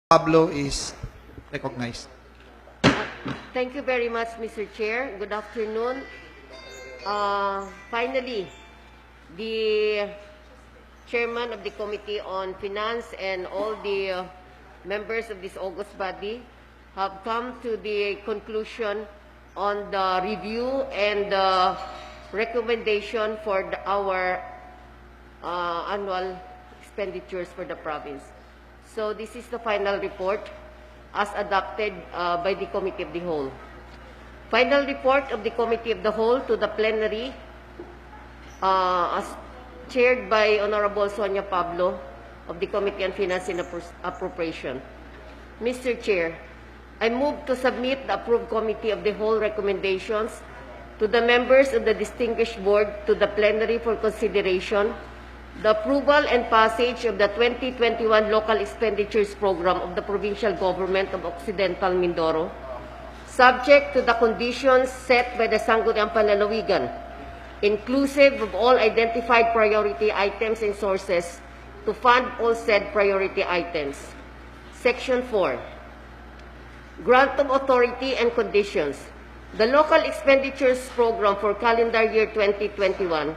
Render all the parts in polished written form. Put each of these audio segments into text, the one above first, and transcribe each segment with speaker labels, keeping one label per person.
Speaker 1: Pablo is recognized.
Speaker 2: Thank you very much, Mr. Chair. Good afternoon. Finally, the chairman of the Committee on Finance and all the members of this august body have come to the conclusion on the review and the recommendation for our annual expenditures for the province. So this is the final report as adopted by the Committee of the Whole. Final report of the Committee of the Whole to the plenary as chaired by Honorable Sonia Pablo of the Committee on Finance and Appropriation. Mr. Chair, I move to submit the approved Committee of the Whole recommendations to the members of the Distinguished Board to the plenary for consideration the approval and passage of the 2021 Local Expenditures Program of the Provincial Government of Occidental Mindoro, subject to the conditions set by the Sangguniang Panlalawigan, inclusive of all identified priority items and sources to fund all said priority items. Section 4. Grant of authority and conditions. The Local Expenditures Program for calendar year 2021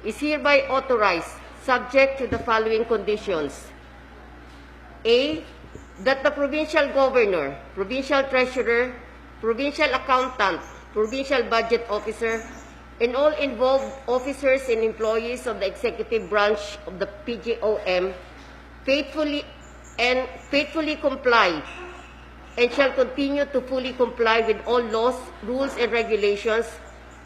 Speaker 2: is hereby authorized subject to the following conditions. A, that the provincial governor, provincial treasurer, provincial accountant, provincial budget officer, and all involved officers and employees of the executive branch of the PGOM faithfully comply and shall continue to fully comply with all laws, rules, and regulations,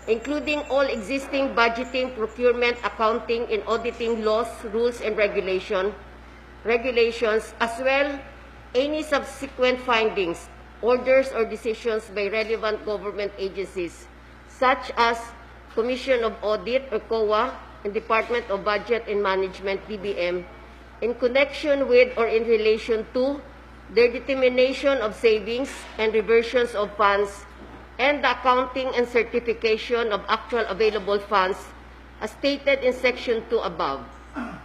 Speaker 2: including all existing budgeting, procurement, accounting, and auditing laws, rules, and regulations, as well any subsequent findings, orders, or decisions by relevant government agencies, such as Commission of Audit, or COA, and Department of Budget and Management, DBM, in connection with or in relation to their determination of savings and reversions of funds and the accounting and certification of actual available funds as stated in Section 2 above,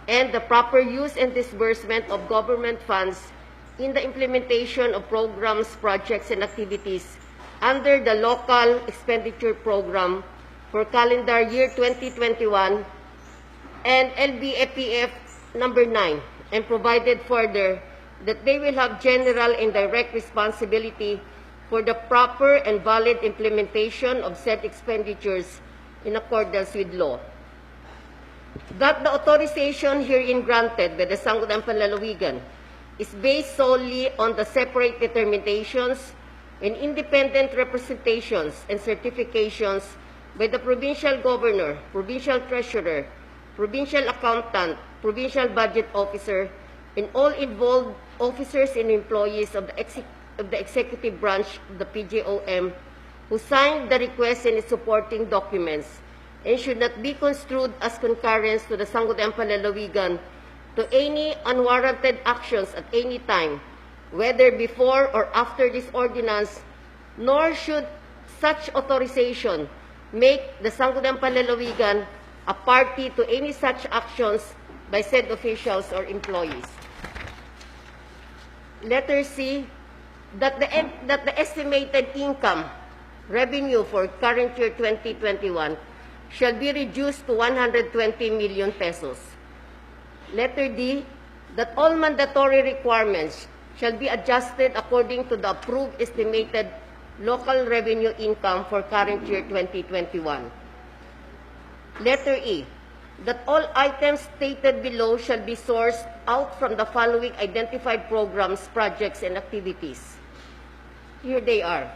Speaker 2: and the proper use and disbursement of government funds in the implementation of programs, projects, and activities under the Local Expenditure Program for calendar year 2021 and LBAPF number 9, and provided further that they will have general and direct responsibility for the proper and valid implementation of said expenditures in accordance with law. That the authorization herein granted by the Sanggunaing Panlalawigan is based solely on the separate determinations and independent representations and certifications by the provincial governor, provincial treasurer, provincial accountant, provincial budget officer, and all involved officers and employees of the executive branch of the PGOM who signed the request and its supporting documents, and should not be construed as concurrence to the Sangguniang Panlalawigan to any unwarranted actions at any time, whether before or after this ordinance, nor should such authorization make the Sangguniang Panlalawigan a party to any such actions by said officials or employees. Letter C, that the estimated income revenue for current year 2021 shall be reduced to 120 million pesos. Letter D, that all mandatory requirements shall be adjusted according to the approved estimated local revenue income for current year 2021. Letter E, that all items stated below shall be sourced out from the following identified programs, projects, and activities. Here they are.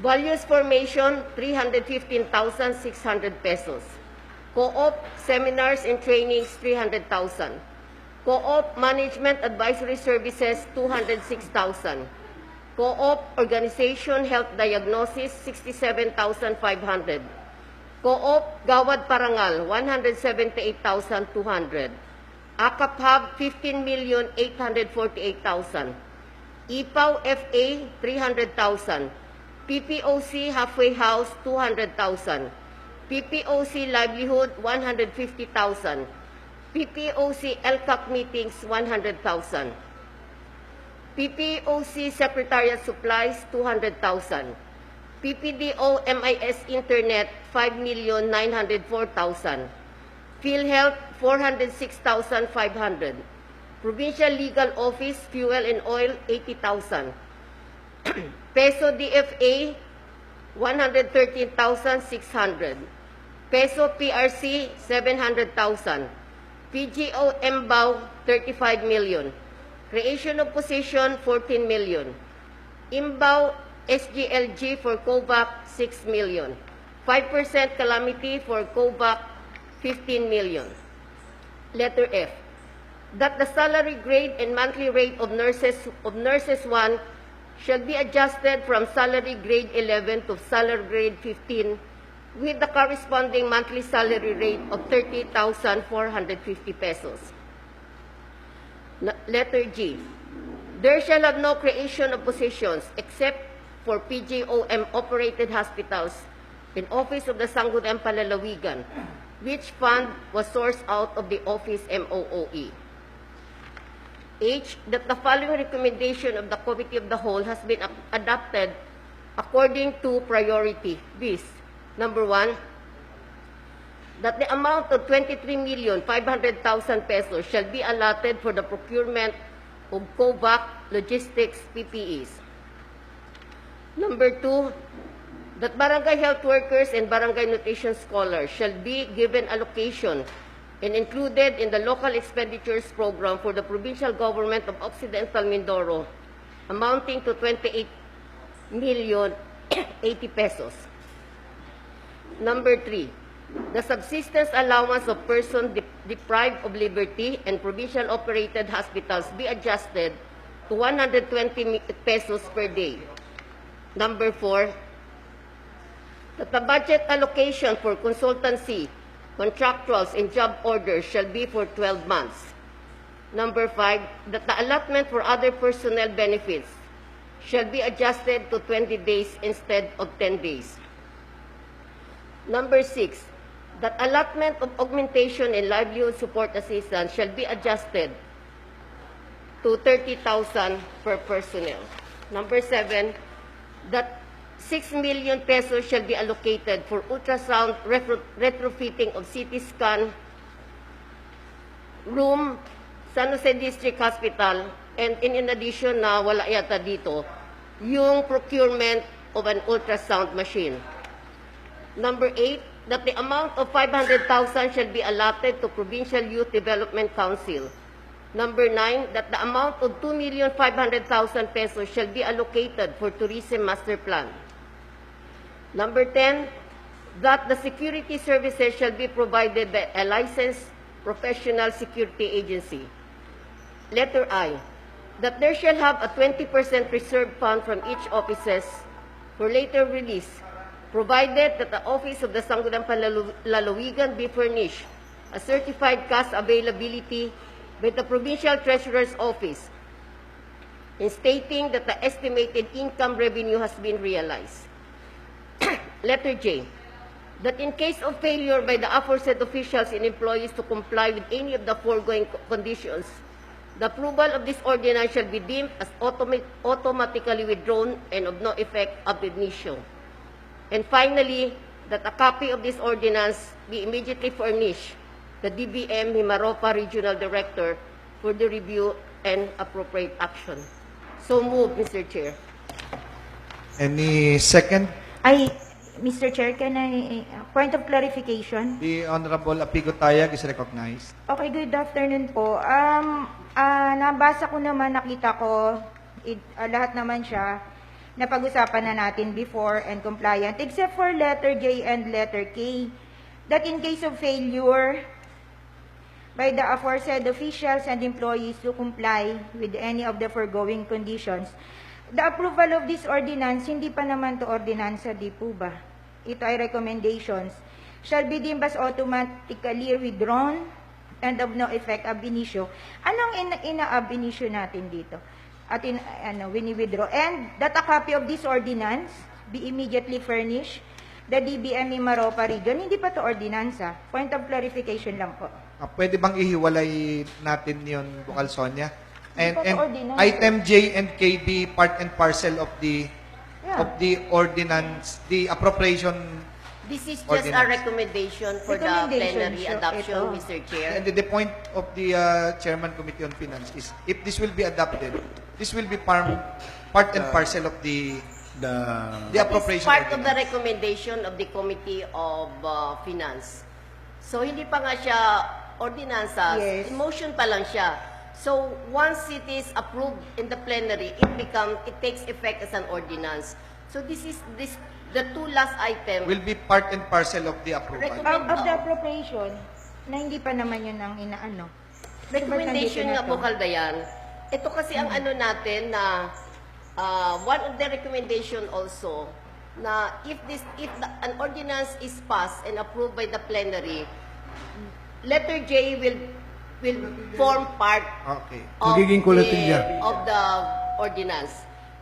Speaker 2: Values formation, 315,600 pesos. Co-op seminars and trainings, 300,000. Co-op management advisory services, 206,000. Co-op organization health diagnosis, 67,500. Co-op Gawad Parangal, 178,200. AKAP Hub, 15,848,000. IPAW FA, 300,000. PPOC Halfway House, 200,000. PPOC Livelihood, 150,000. PPOC LCAC Meetings, 100,000. PPOC Secretariat Supplies, 200,000. PPDO MIS Internet, 5,904,000. PhilHealth, 406,500. Provincial Legal Office, Fuel and Oil, 80,000. Peso DFA, 113,600. Peso PRC, 700,000. PGO MBAW, 35 million. Creation of position, 14 million. MBAW SGLG for COVAC, 6 million. 5% calamity for COVAC, 15 million. Letter F, that the salary grade and monthly rate of nurses 1 shall be adjusted from salary grade 11 to salary grade 15 with the corresponding monthly salary rate of 30,450 pesos. Letter G, there shall have no creation of positions except for PGOM operated hospitals in office of the Sangguniang Panlalawigan, which fund was sourced out of the office MOOE. H, that the following recommendation of the Committee of the Whole has been adopted according to priority. This, number 1, that the amount of 23,500,000 pesos shall be allotted for the procurement of COVAC logistics PPEs. Number 2, that barangay health workers and barangay nutrition scholars shall be given allocation and included in the local expenditures program for the provincial government of Occidental Mindoro, amounting to 28,080,000 pesos. Number 3, the subsistence allowance of persons deprived of liberty and provincial operated hospitals be adjusted to 120 pesos per day. Number 4, that the budget allocation for consultancy, contractuals, and job orders shall be for 12 months. Number 5, that the allotment for other personnel benefits shall be adjusted to 20 days instead of 10 days. Number 6, that allotment of augmentation and livelihood support assistance shall be adjusted to 30,000 per personnel. Number 7, that 6 million pesos shall be allocated for ultrasound retrofitting of CT scan room, San Jose District Hospital, and in addition na wala yata dito, yung procurement of an ultrasound machine. Number 8, that the amount of 500,000 shall be allotted to Provincial Youth Development Council. Number 9, that the amount of 2,500,000 pesos shall be allocated for Tourism Master Plan. Number 10, that the security services shall be provided by a licensed professional security agency. Letter I, that there shall have a 20% reserve fund from each offices for later release, provided that the office of the Sangguniang Panlalawigan be furnished a certified cash availability by the Provincial Treasurer's Office in stating that the estimated income revenue has been realized. Letter J, that in case of failure by the aforesaid officials and employees to comply with any of the foregoing conditions, the approval of this ordinance shall be deemed as automatically withdrawn and of no effect ab initio. And finally, that a copy of this ordinance be immediately furnished the DBM Mimaropa Regional Director for the review and appropriate action. So move, Mr. Chair.
Speaker 1: Any second?
Speaker 3: Mr. Chair, can I, point of clarification?
Speaker 1: The Honorable Apigo Tayag is recognized.
Speaker 3: Okay, good afternoon po. Nabasa ko naman, nakita ko, lahat naman siya, napag-usapan na natin before and compliant, except for letter J and letter K, that in case of failure by the aforesaid officials and employees to comply with any of the foregoing conditions, the approval of this ordinance, hindi pa naman to ordinansa, di po ba? Ito ay recommendations, shall be deemed as automatically withdrawn and of no effect ab initio. Anong ina-ab initio natin dito? At wini-withdraw. And that a copy of this ordinance be immediately furnished the DBM Mimaropa Region. Hindi pa to ordinansa. Point of clarification lang po.
Speaker 1: Pwede bang ihiwalay natin yon, Bokal Sonia? And,
Speaker 3: Hindi pa
Speaker 1: and
Speaker 3: to ordinance.
Speaker 1: item J and K be part and parcel of the ordinance, the appropriation.
Speaker 2: This is just
Speaker 1: Ordinance.
Speaker 2: a recommendation for the
Speaker 3: Recommendation,
Speaker 2: plenary
Speaker 3: sure,
Speaker 2: adoption,
Speaker 3: ito.
Speaker 2: Mr. Chair.
Speaker 1: And the point of the Chairman Committee on Finance is if this will be adopted, this will be part and parcel of the
Speaker 2: That is
Speaker 1: appropriation
Speaker 2: part of the
Speaker 1: ordinance.
Speaker 2: recommendation of the Committee of Finance. So, hindi pa nga siya ordinansa,
Speaker 3: Yes.
Speaker 2: motion pa lang siya. So, once it is approved in the plenary, it takes effect as an ordinance. So, the two last items.
Speaker 1: Will be part and parcel of the approval.
Speaker 3: Of the appropriation, na hindi pa naman yun ang inaano.
Speaker 2: Recommendation nga po, Kaldayan. Ito kasi ang ano natin na one of the recommendation also na if an ordinance is passed and approved by the plenary, letter J will form part
Speaker 1: Okay.
Speaker 2: of
Speaker 4: Magiging kulatilya.
Speaker 2: of the ordinance.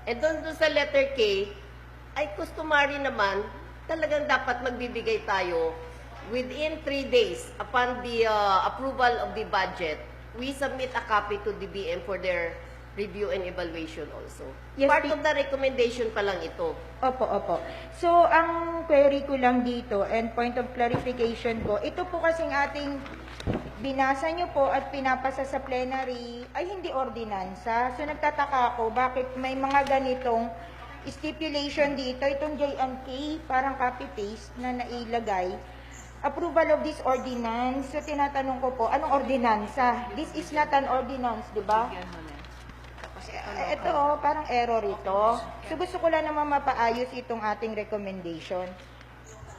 Speaker 2: And doon sa letter K, ay customary naman, talagang dapat magbibigay tayo within 3 days upon the approval of the budget. We submit a copy to DBM for their review and evaluation also.
Speaker 3: Yes,
Speaker 2: Part of the recommendation pa lang ito.
Speaker 3: Opo. So, ang query ko lang dito and point of clarification ko, ito po kasing ating binasa nyo po at pinapasa sa plenary ay hindi ordinansa. So, nagtataka ako bakit may mga ganitong stipulation dito, itong J and K, parang copy-paste na nailagay. Approval of this ordinance. So, tinatanong ko po, anong ordinansa? This is not an ordinance, di ba? Ito, parang error ito. So, gusto ko lang naman mapaayos itong ating recommendation.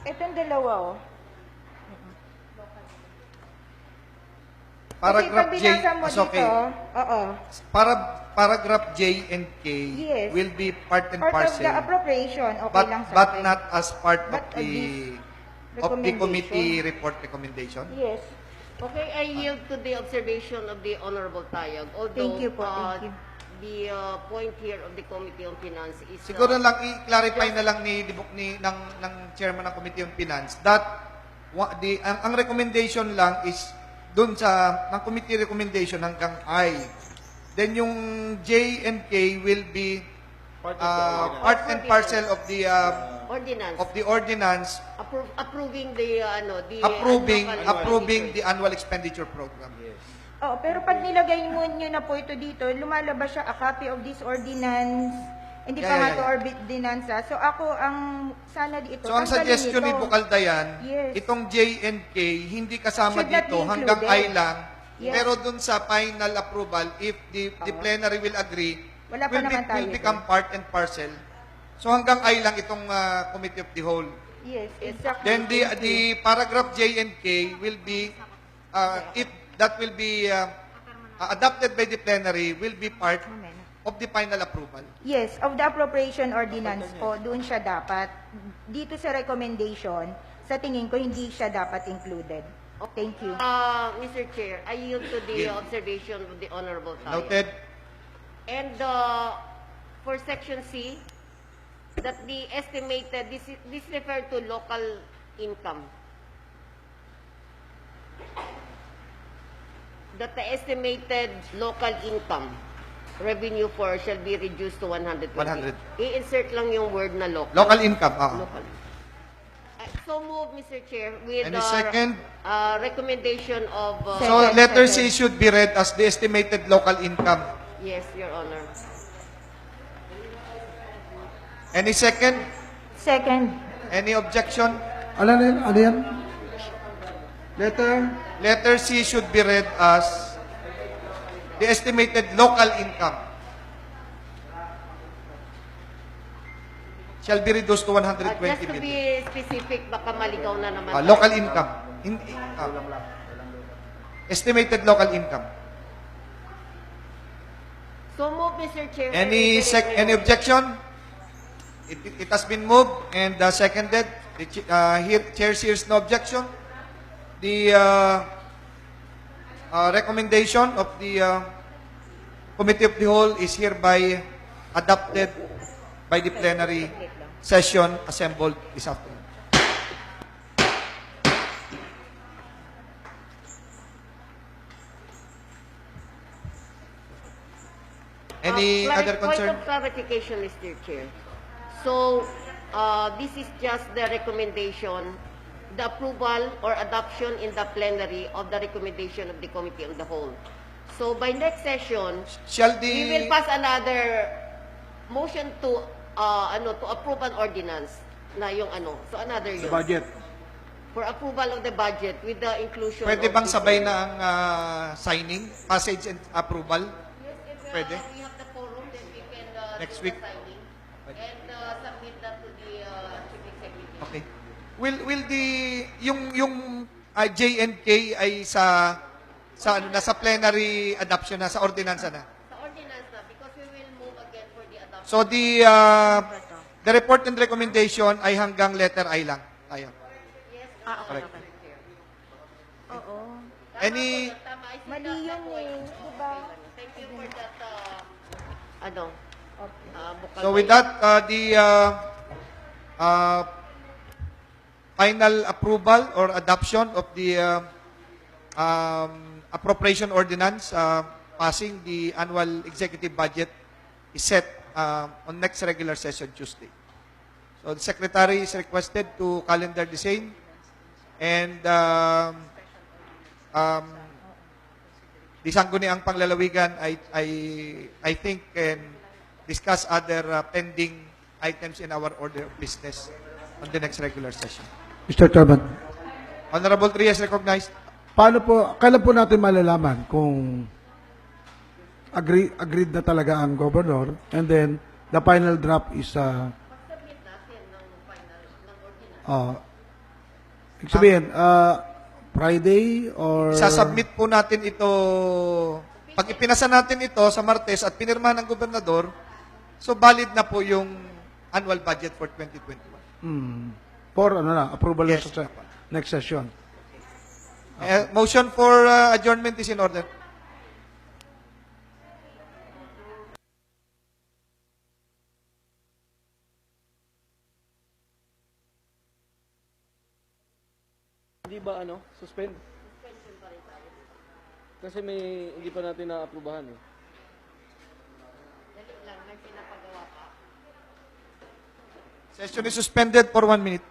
Speaker 3: Itong dalawa, oh. Kasi
Speaker 1: Paragraph
Speaker 3: pag
Speaker 1: J,
Speaker 3: binasa mo
Speaker 1: as
Speaker 3: dito,
Speaker 1: okay.
Speaker 3: oo.
Speaker 1: Paragraph J and K
Speaker 3: Yes.
Speaker 1: will be part and
Speaker 3: Part of
Speaker 1: parcel.
Speaker 3: the appropriation, okay lang sa
Speaker 1: But
Speaker 3: akin.
Speaker 1: not as part
Speaker 3: But
Speaker 1: of the committee report recommendation.
Speaker 3: Yes.
Speaker 2: Okay, I yield to the observation of the Honorable Tayag. Although,
Speaker 3: Thank you po, thank you.
Speaker 2: The point here of the Committee on Finance is...
Speaker 1: Siguro lang i-clarify na lang ng chairman ng Committee on Finance that ang recommendation lang is doon sa ng committee recommendation hanggang I. Then yung J and K will be part and parcel of the ordinance
Speaker 2: approving the
Speaker 1: approving the annual expenditure program.
Speaker 3: Oh, pero pag nilagay mo nyo na po ito dito, lumalabas siya a copy of this ordinance. Hindi pa nga to ordinance. So ako ang sana dito.
Speaker 1: So ang suggestion ni Bokal Dayan,
Speaker 3: Yes.
Speaker 1: itong J and K hindi kasama
Speaker 3: Should not
Speaker 1: dito
Speaker 3: be
Speaker 1: hanggang
Speaker 3: included.
Speaker 1: I lang.
Speaker 3: Yes.
Speaker 1: Pero dun sa final approval, if the plenary will agree,
Speaker 3: Wala pa naman tayo
Speaker 1: will become part and parcel. So hanggang I lang itong committee of the whole.
Speaker 3: Yes, exactly.
Speaker 1: Then the paragraph J and K will be if that will be adopted by the plenary will be part of the final approval.
Speaker 3: Yes, of the appropriation ordinance po, doon siya dapat. Dito sa recommendation, sa tingin ko, hindi siya dapat included. Thank you.
Speaker 2: Mr. Chair, I yield to the observation of the Honorable Tayag.
Speaker 1: Noted.
Speaker 2: And for Section C, that the estimated, this refer to local income. That the estimated local income revenue for shall be reduced to 120.
Speaker 1: 100.
Speaker 2: I-insert lang yung word na local.
Speaker 1: Local income.
Speaker 2: Local. So move, Mr. Chair, with
Speaker 1: Any second?
Speaker 2: recommendation of...
Speaker 1: So
Speaker 3: Second,
Speaker 1: letter
Speaker 3: second.
Speaker 1: C should be read as the estimated local income.
Speaker 2: yes, Your Honor.
Speaker 1: Any second?
Speaker 3: Second.
Speaker 1: Any objection?
Speaker 4: Ano yan?
Speaker 1: Letter C should be read as the estimated local income shall be reduced to 120
Speaker 2: Just to
Speaker 1: million.
Speaker 2: be specific, baka maligaw na naman.
Speaker 1: Local income. Estimated local income.
Speaker 2: So move, Mr. Chair.
Speaker 1: Any objection? It has been moved and seconded. Chair hears no objection. The recommendation of the Committee of the Whole is hereby adopted by the plenary session assembled this afternoon. Any other
Speaker 2: Point
Speaker 1: concern?
Speaker 2: of clarification, Mr. Chair. So, this is just the recommendation, the approval or adoption in the plenary of the recommendation of the Committee on the Whole. So, by next session,
Speaker 1: Shall
Speaker 2: we will
Speaker 1: the
Speaker 2: pass another motion to to approve an ordinance na yung so another
Speaker 4: The
Speaker 2: yun.
Speaker 4: budget.
Speaker 2: For approval of the budget with the inclusion
Speaker 1: pwede
Speaker 2: of
Speaker 1: bang
Speaker 2: this-
Speaker 1: sabay na ang signing, passage and approval? Pwede?
Speaker 2: We have the forum, then we can
Speaker 1: Next
Speaker 2: do
Speaker 1: week?
Speaker 2: the signing and submit that to the Chief Executive.
Speaker 1: Okay. Will the yung JNK ay sa ano na sa plenary adoption na, sa ordinansa na?
Speaker 2: Sa ordinance na, because we will move again for the adoption.
Speaker 1: So the report and recommendation ay hanggang letter I lang. Tayo.
Speaker 2: Yes,
Speaker 1: Correct.
Speaker 3: Oo.
Speaker 1: Any
Speaker 2: tama. I see
Speaker 3: Mali
Speaker 2: that
Speaker 3: yun
Speaker 2: point.
Speaker 3: eh. Diba?
Speaker 2: Thank you for that, Bokal
Speaker 1: So with
Speaker 2: Sonia.
Speaker 1: that, the final approval or adoption of the appropriation ordinance passing the annual executive budget is set on next regular session Tuesday. So the Secretary is requested to calendar the same and the Sangguniang Panlalawigan I think can discuss other pending items in our order of business on the next regular session.
Speaker 4: Mr. Chairman,
Speaker 1: Honorable Trias recognized.
Speaker 4: kailan po natin malalaman kung agreed na talaga ang governor and then the final draft is ibig sabihin, Friday or
Speaker 1: Sasubmit po natin ito, pag ipinasa natin ito sa Martes at pinirmahan ng gobernador, so valid na po yung annual budget for 2021.
Speaker 4: for approval
Speaker 1: Yes.
Speaker 4: sa next session.
Speaker 1: Motion for adjournment is in order.
Speaker 5: Hindi ba suspend? Kasi hindi pa natin na-aprubahan eh.
Speaker 2: Dali lang, may pinapagawa pa.
Speaker 1: Session is suspended for 1 minute.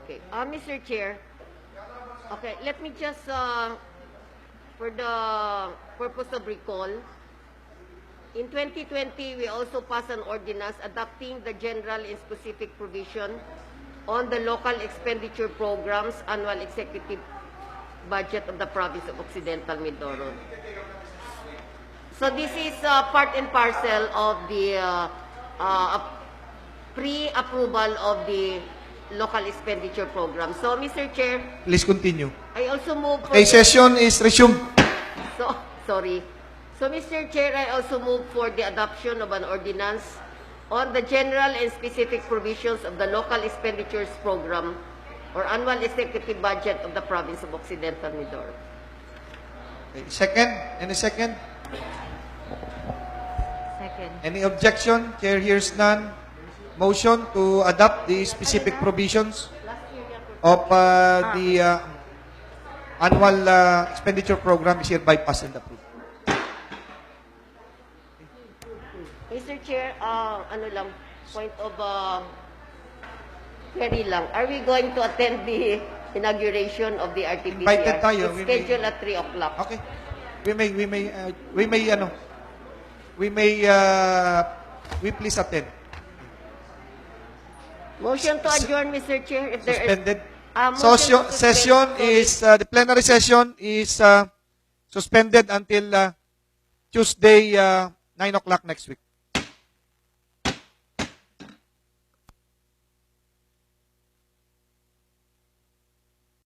Speaker 2: Okay. Mr. Chair, okay, let me just, for the purpose of recall, in 2020, we also passed an ordinance adopting the general and specific provision on the local expenditure programs annual executive budget of the province of Occidental Mindoro. So this is part and parcel of the pre-approval of the local expenditure program. So, Mr. Chair,
Speaker 1: Please continue.
Speaker 2: I also move for
Speaker 1: Okay, session is resumed.
Speaker 2: So, sorry. So, Mr. Chair, I also move for the adoption of an ordinance on the general and specific provisions of the local expenditures program or annual executive budget of the province of Occidental Mindoro.
Speaker 1: Okay, second? Any second?
Speaker 3: akin.
Speaker 1: Any objection? Chair hears none. Motion to adopt the specific provisions of the annual expenditure program is hereby passed and approved.
Speaker 2: Mr. Chair, ano lang, point of query lang. Are we going to attend the inauguration of the RT-PCR?
Speaker 1: Invited tayo.
Speaker 2: It's scheduled at 3 o'clock.
Speaker 1: Okay. We please attend.
Speaker 2: Motion to adjourn, Mr. Chair, if there is...
Speaker 1: Suspended.
Speaker 2: Motion to
Speaker 1: Session
Speaker 2: suspend.
Speaker 1: is, the plenary session is suspended until Tuesday, 9 o'clock next week.